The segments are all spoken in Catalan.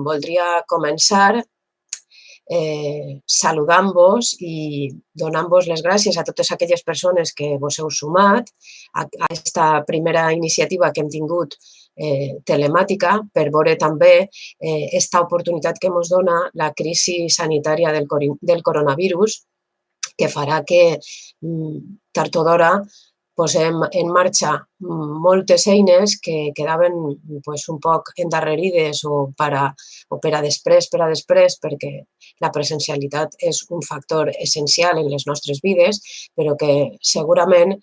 voldria començar saludant-vos i donant-vos les gràcies a totes aquelles persones que vos heu sumat a aquesta primera iniciativa que hem tingut telemàtica per veure també aquesta oportunitat que ens dona la crisi sanitària del coronavirus, que farà que tard o d'hora posem en marxa moltes eines que quedaven un poc endarrerides o per a després, perquè la presencialitat és un factor essencial en les nostres vides, però que segurament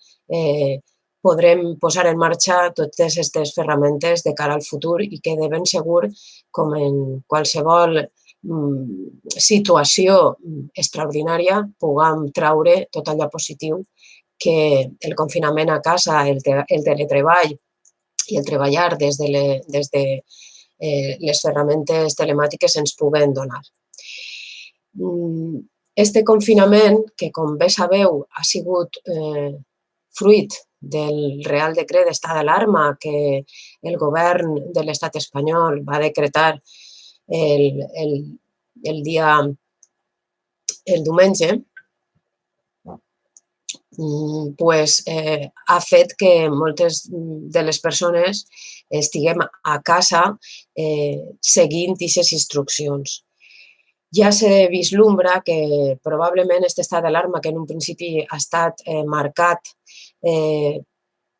podrem posar en marxa totes aquestes ferramentes de cara al futur i que de ben segur, com en qualsevol situació extraordinària, puguem traure tot allò positiu que el confinament a casa, el teletreball i el treballar des de les ferramentes telemàtiques ens puguen donar. Este confinament, que com bé sabeu ha sigut fruit del Real Decret d'estat d'alarma que el govern de l'estat espanyol va decretar el diumenge, ha fet que moltes de les persones estiguem a casa seguint aquestes instruccions. Ja se vislumbra que probablement aquest estat d'alarma, que en un principi ha estat marcat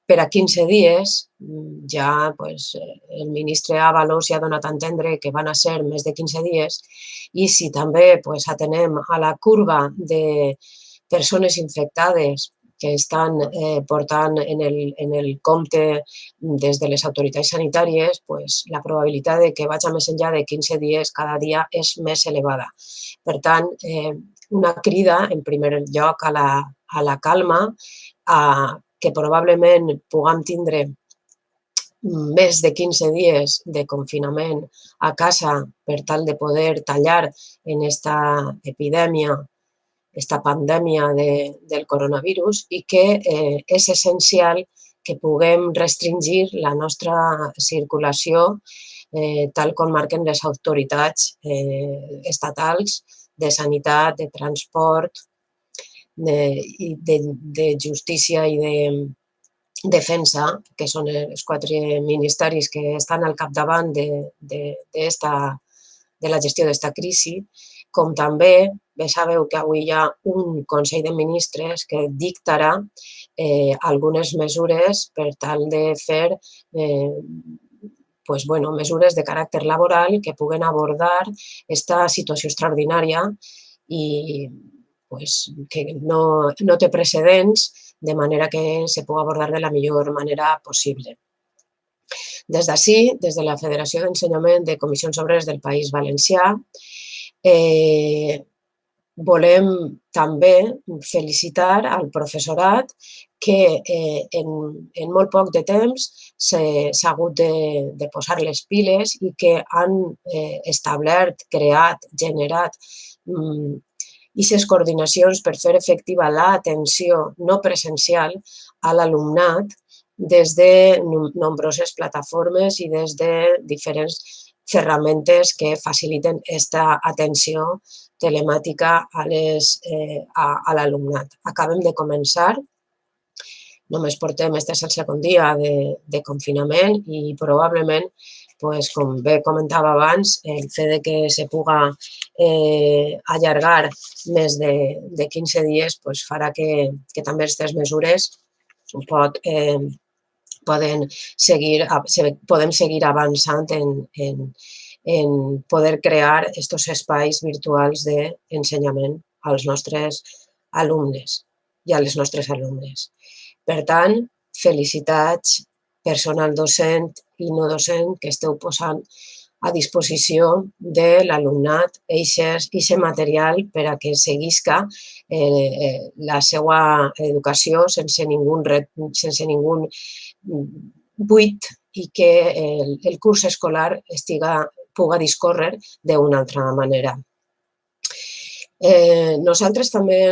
per a 15 dies, ja el ministre Ábalos ja ha donat a entendre que van a ser més de 15 dies, i si també atenem a la curva de persones infectades que estan portant en el compte des de les autoritats sanitàries, la probabilitat de que vagi més enllà de 15 dies cada dia és més elevada. Per tant, una crida, en primer lloc, a la calma, que probablement puguem tindre més de 15 dies de confinament a casa per tal de poder tallar en aquesta epidèmia, aquesta pandèmia del coronavirus, i que és essencial que puguem restringir la nostra circulació tal com marquen les autoritats estatals de sanitat, de transport, de justícia i de defensa, que són els 4 ministeris que estan al capdavant de la gestió d'aquesta crisi, com també bé sabeu que avui hi ha un Consell de Ministres que dictarà algunes mesures per tal de fer mesures de caràcter laboral que puguen abordar aquesta situació extraordinària i que no té precedents, de manera que se pugui abordar de la millor manera possible. Des d'ací, des de la Federació d'Ensenyament de Comissions Obreres del País Valencià, volem també felicitar al professorat que en molt poc de temps s'ha hagut de posar les piles i que han establert, creat, generat aquestes coordinacions per fer efectiva l'atenció no presencial a l'alumnat des de nombroses plataformes i des de diferents ferramentes que faciliten aquesta atenció telemàtica a l'alumnat. Acabem de començar, només portem el segon dia de confinament i probablement, com bé comentava abans, el fet que se pugui allargar més de 15 dies farà que també aquestes mesures podem seguir avançant en poder crear aquests espais virtuals d'ensenyament als nostres alumnes i a les nostres alumnes. Per tant, felicitats personal docent i no docent que esteu posant a disposició de l'alumnat aquest material per a que seguisca la seva educació sense ningú buit i que el curs escolar pugui discórrer d'una altra manera. Nosaltres també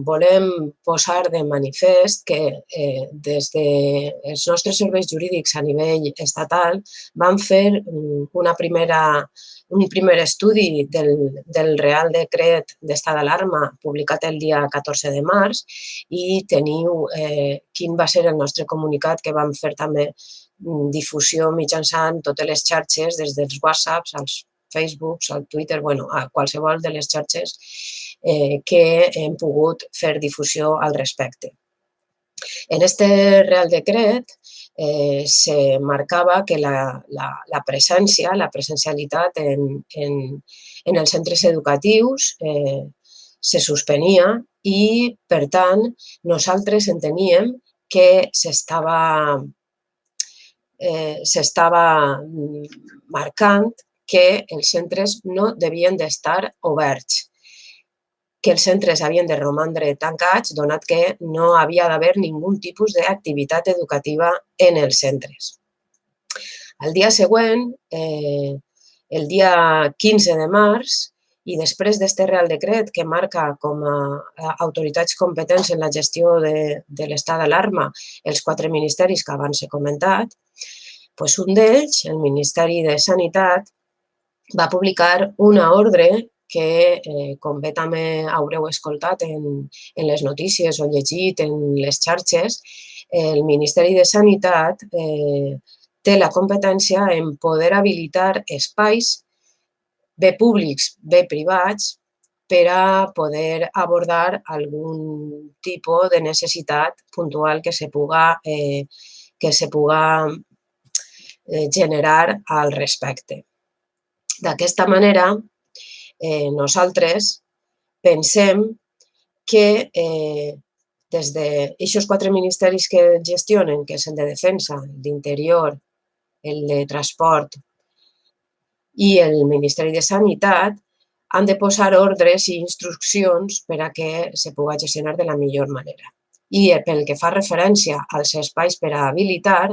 volem posar de manifest que des dels nostres serveis jurídics a nivell estatal vam fer un primer estudi del Real Decret d'estat d'alarma publicat el dia 14 de març i teniu quin va ser el nostre comunicat que vam fer també difusió mitjançant totes les xarxes, des dels WhatsApps als Facebook, al Twitter, a qualsevol de les xarxes que hem pogut fer difusió al respecte. En este Real Decret se marcava que la presència, la presencialitat en els centres educatius se suspenia i, per tant, nosaltres enteníem que s'estava marcant que els centres no devien d'estar oberts, que els centres havien de romandre tancats, donat que no havia d'haver ningú tipus d'activitat educativa en els centres. El dia següent, el dia 15 de març, i després d'aquest Real Decret que marca com a autoritats competents en la gestió de l'estat d'alarma els 4 ministeris que abans he comentat, un d'ells, el Ministeri de Sanitat, va publicar una ordre que, com bé també haureu escoltat en les notícies o llegit en les xarxes, el Ministeri de Sanitat té la competència en poder habilitar espais, bé públics, bé privats, per a poder abordar algun tipus de necessitat puntual que se puga generar al respecte. D'aquesta manera, nosaltres pensem que des d'aquests 4 ministeris que gestionen, que és el de Defensa, el d'Interior, el de Transport i el Ministeri de Sanitat, han de posar ordres i instruccions per a que se pugui gestionar de la millor manera. I pel que fa referència als espais per a habilitar,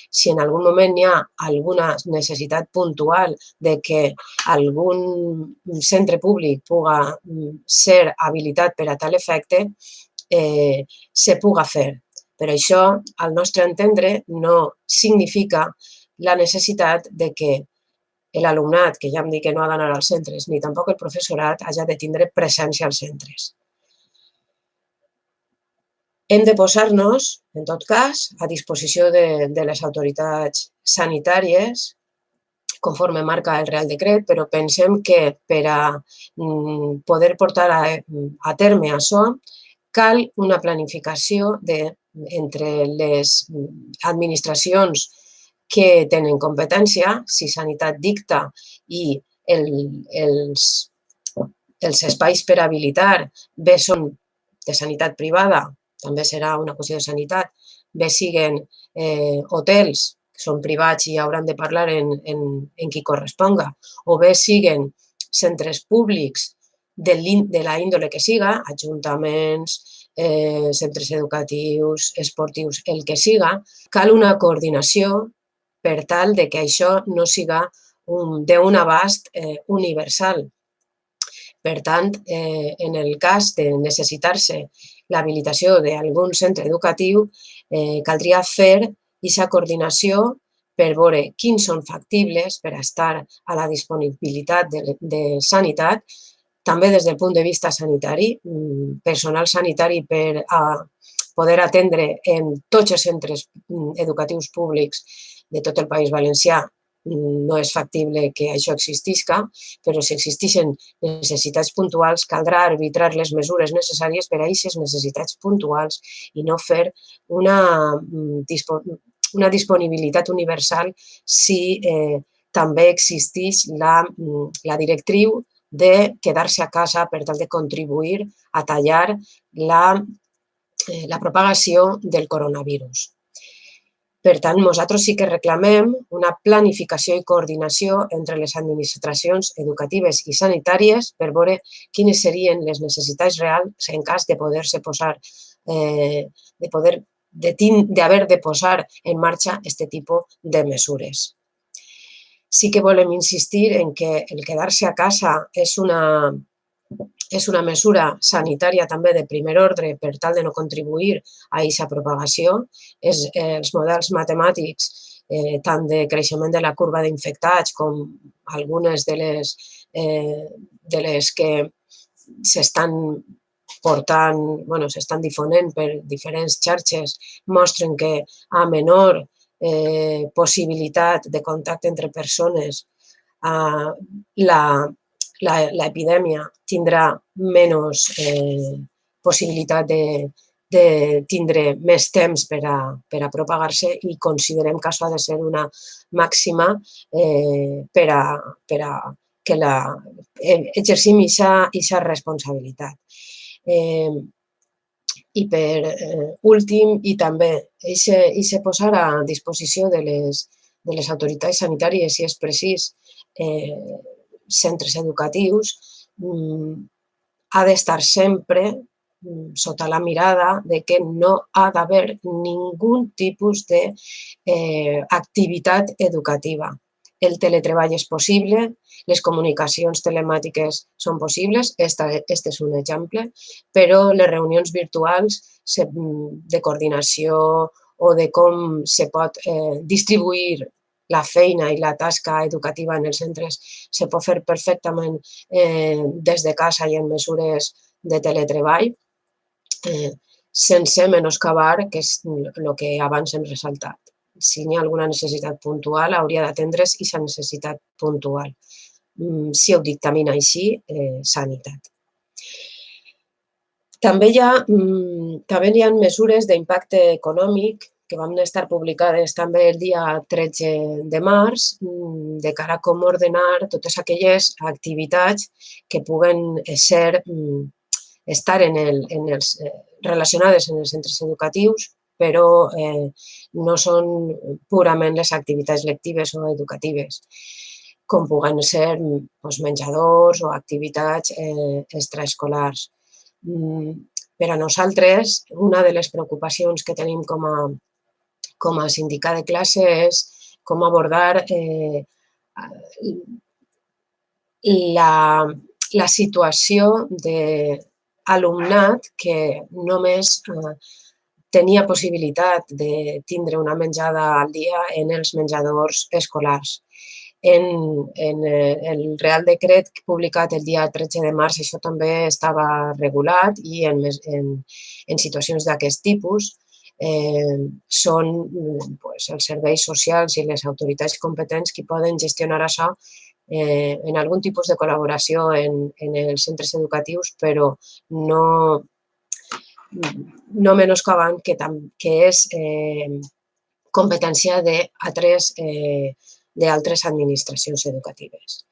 si en algun moment hi ha alguna necessitat puntual de que algun centre públic pugui ser habilitat per a tal efecte, se pugui fer. Però això, al nostre entendre, no significa la necessitat de que l'alumnat, que ja hem dit que no ha d'anar als centres, ni tampoc el professorat, hagi de tindre presència als centres. Hem de posar-nos, en tot cas, a disposició de les autoritats sanitàries, conforme marca el Real Decret, però pensem que per a poder portar a terme això cal una planificació entre les administracions que tenen competència, si Sanitat dicta i els espais per habilitar bé són de sanitat privada, també serà una qüestió de sanitat, bé siguen hotels, que són privats i hauran de parlar en qui corresponga, o bé siguen centres públics de la índole que siga, ajuntaments, centres educatius, esportius, el que siga, cal una coordinació per tal de que això no siga d'un abast universal. Per tant, en el cas de necessitar-se l'habilitació d'algun centre educatiu, caldria fer aquesta coordinació per veure quins són factibles per a estar a la disponibilitat de sanitat, també des del punt de vista sanitari, personal sanitari per a poder atendre en tots els centres educatius públics de tot el País Valencià. No és factible que això existisca, però si existeixen necessitats puntuals, caldrà arbitrar les mesures necessàries per a aquestes necessitats puntuals i no fer una disponibilitat universal si també existeix la directriu de quedar-se a casa per tal de contribuir a tallar la propagació del coronavirus. Per tant, nosaltres sí que reclamem una planificació i coordinació entre les administracions educatives i sanitàries per veure quines serien les necessitats reals en cas de poder-se posar, d'haver de posar en marxa aquest tipus de mesures. Sí que volem insistir en que el quedar-se a casa és una és una mesura sanitària també de primer ordre per tal de no contribuir a aquesta propagació. Els models matemàtics, tant de creixement de la curva d'infectats com algunes de les que s'estan difonent per diferents xarxes, mostren que a menor possibilitat de contacte entre persones, l'epidèmia tindrà menys possibilitat de tindre més temps per a propagar-se i considerem que això ha de ser una màxima per a que exercim aquesta responsabilitat. I per últim, i també posar a disposició de les autoritats sanitàries, si és precís, centres educatius, ha d'estar sempre sota la mirada de que no ha d'haver ningun tipus d'activitat educativa. El teletreball és possible, les comunicacions telemàtiques són possibles, este és un exemple, però les reunions virtuals de coordinació o de com se pot distribuir la feina i la tasca educativa en els centres se pot fer perfectament des de casa i en mesures de teletreball, sense menoscabar, que és el que abans hem ressaltat. Si hi ha alguna necessitat puntual, hauria d'atendre's aquesta necessitat puntual. Si ho dictamina així, sanitat. També hi ha mesures d'impacte econòmic que van estar publicades també el dia 13 de març, de cara a com ordenar totes aquelles activitats que puguen estar relacionades en els centres educatius, però no són purament les activitats lectives o educatives, com puguen ser menjadors o activitats extraescolars. Per a nosaltres, una de les preocupacions que tenim com a sindicat de classe és com abordar la situació d'alumnat que només tenia possibilitat de tindre una menjada al dia en els menjadors escolars. En el Real Decret publicat el dia 13 de març això també estava regulat i en situacions d'aquest tipus són els serveis socials i les autoritats competents qui poden gestionar això en algun tipus de col·laboració en els centres educatius, però no menoscabant que és competència d'altres administracions educatives.